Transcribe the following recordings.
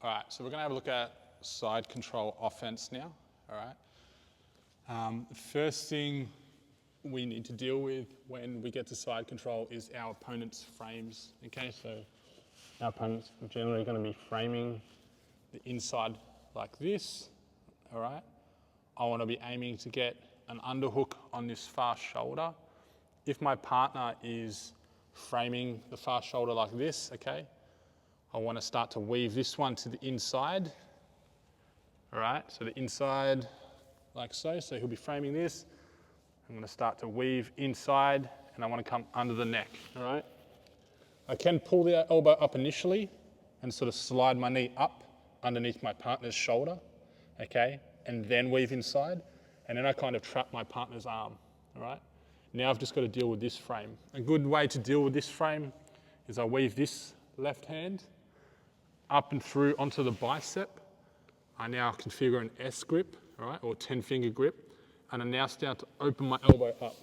All right, so we're gonna have a look at side control offense now, all right? The first thing we need to deal with when we get to side control is our opponent's frames, okay? So our opponents are generally gonna be framing the inside like this, all right? I wanna be aiming to get an underhook on this far shoulder. If my partner is framing the far shoulder like this, okay? I want to start to weave this one to the inside, all right? So the inside, like so. So he'll be framing this. I'm going to start to weave inside, and I want to come under the neck, all right? I can pull the elbow up initially and sort of slide my knee up underneath my partner's shoulder, okay? And then weave inside, and then I kind of trap my partner's arm, all right? Now I've just got to deal with this frame. A good way to deal with this frame is I weave this left hand up and through onto the bicep. I now configure an S grip, all right, or 10-finger grip, and I now start to open my elbow up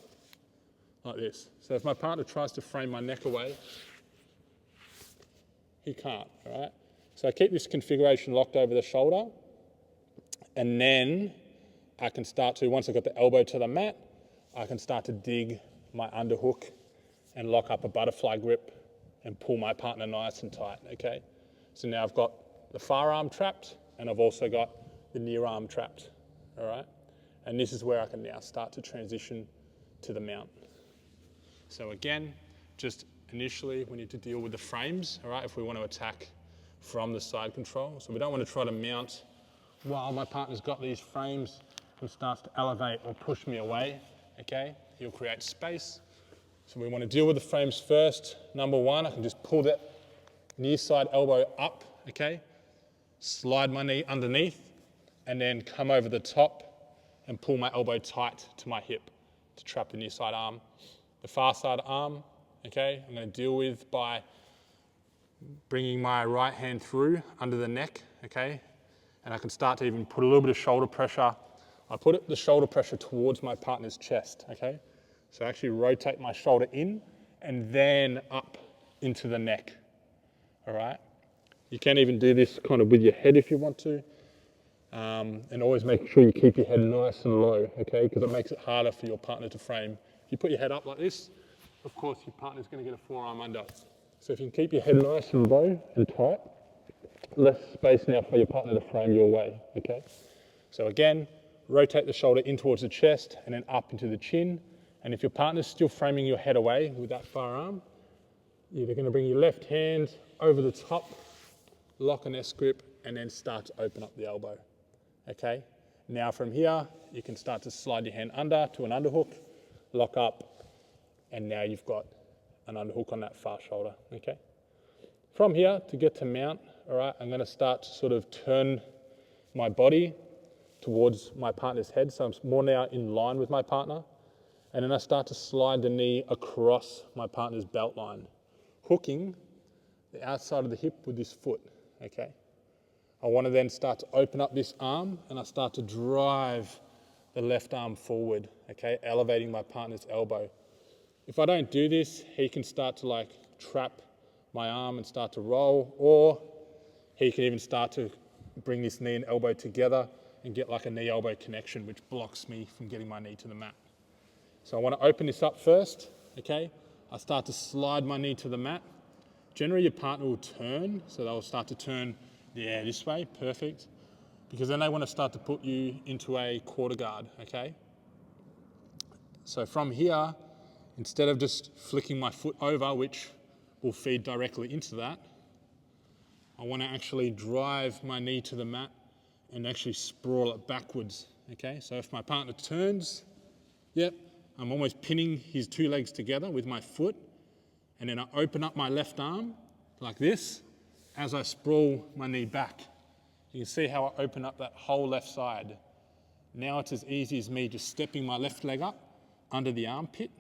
like this. So if my partner tries to frame my neck away, he can't, all right? So I keep this configuration locked over the shoulder, and then I can start to, once I've got the elbow to the mat, I can start to dig my underhook and lock up a butterfly grip and pull my partner nice and tight, okay? So now I've got the far arm trapped, and I've also got the near arm trapped, all right? And this is where I can now start to transition to the mount. So again, just initially we need to deal with the frames, all right, if we want to attack from the side control. So we don't want to try to mount while my partner's got these frames and starts to elevate or push me away, okay? He'll create space. So we want to deal with the frames first. Number one, I can just pull that near side elbow up, okay? Slide my knee underneath, and then come over the top and pull my elbow tight to my hip to trap the near side arm. The far side arm, okay, I'm going to deal with by bringing my right hand through under the neck, okay? And I can start to even put a little bit of shoulder pressure. I put the shoulder pressure towards my partner's chest, okay? So I actually rotate my shoulder in and then up into the neck, all right? You can even do this kind of with your head if you want to. And always make sure you keep your head nice and low, okay? Because it makes it harder for your partner to frame. If you put your head up like this, of course your partner's gonna get a forearm under. So if you can keep your head nice and low and tight, less space now for your partner to frame your way, okay? So again, rotate the shoulder in towards the chest and then up into the chin. And if your partner's still framing your head away with that far arm, you're gonna bring your left hand over the top, lock an S grip, and then start to open up the elbow, okay? Now from here, you can start to slide your hand under to an underhook, lock up, and now you've got an underhook on that far shoulder, okay? From here, to get to mount, all right, I'm gonna start to sort of turn my body towards my partner's head, so I'm more now in line with my partner, and then I start to slide the knee across my partner's belt line, hooking the outside of the hip with this foot, okay? I want to then start to open up this arm, and I start to drive the left arm forward, okay, elevating my partner's elbow. If I don't do this, he can start to like trap my arm and start to roll, or he can even start to bring this knee and elbow together and get like a knee-elbow connection, which blocks me from getting my knee to the mat. So I want to open this up first, okay? I start to slide my knee to the mat. Generally your partner will turn, so they'll start to turn, yeah, this way, perfect. Because then they want to start to put you into a quarter guard, okay? So from here, instead of just flicking my foot over, which will feed directly into that, I want to actually drive my knee to the mat and actually sprawl it backwards, okay? So if my partner turns, yep, I'm almost pinning his two legs together with my foot, and then I open up my left arm like this as I sprawl my knee back. You can see how I open up that whole left side. Now it's as easy as me just stepping my left leg up under the armpit,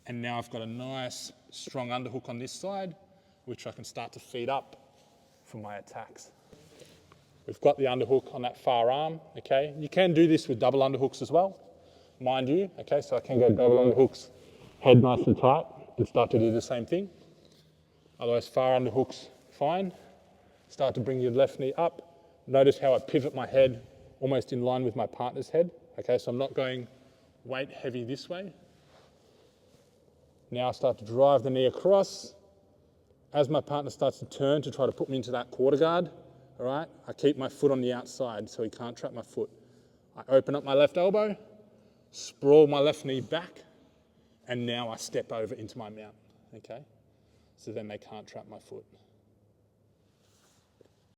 and now I've got a nice strong underhook on this side, which I can start to feed up for my attacks. We've got the underhook on that far arm, okay? You can do this with double underhooks as well, mind you, okay? So I can go double underhooks, head nice and tight, and start to do the same thing. Otherwise, far underhooks, fine. Start to bring your left knee up. Notice how I pivot my head almost in line with my partner's head. Okay, so I'm not going weight heavy this way. Now I start to drive the knee across. As my partner starts to turn to try to put me into that quarter guard, all right, I keep my foot on the outside so he can't trap my foot. I open up my left elbow, sprawl my left knee back, and now I step over into my mount, okay? So then they can't trap my foot.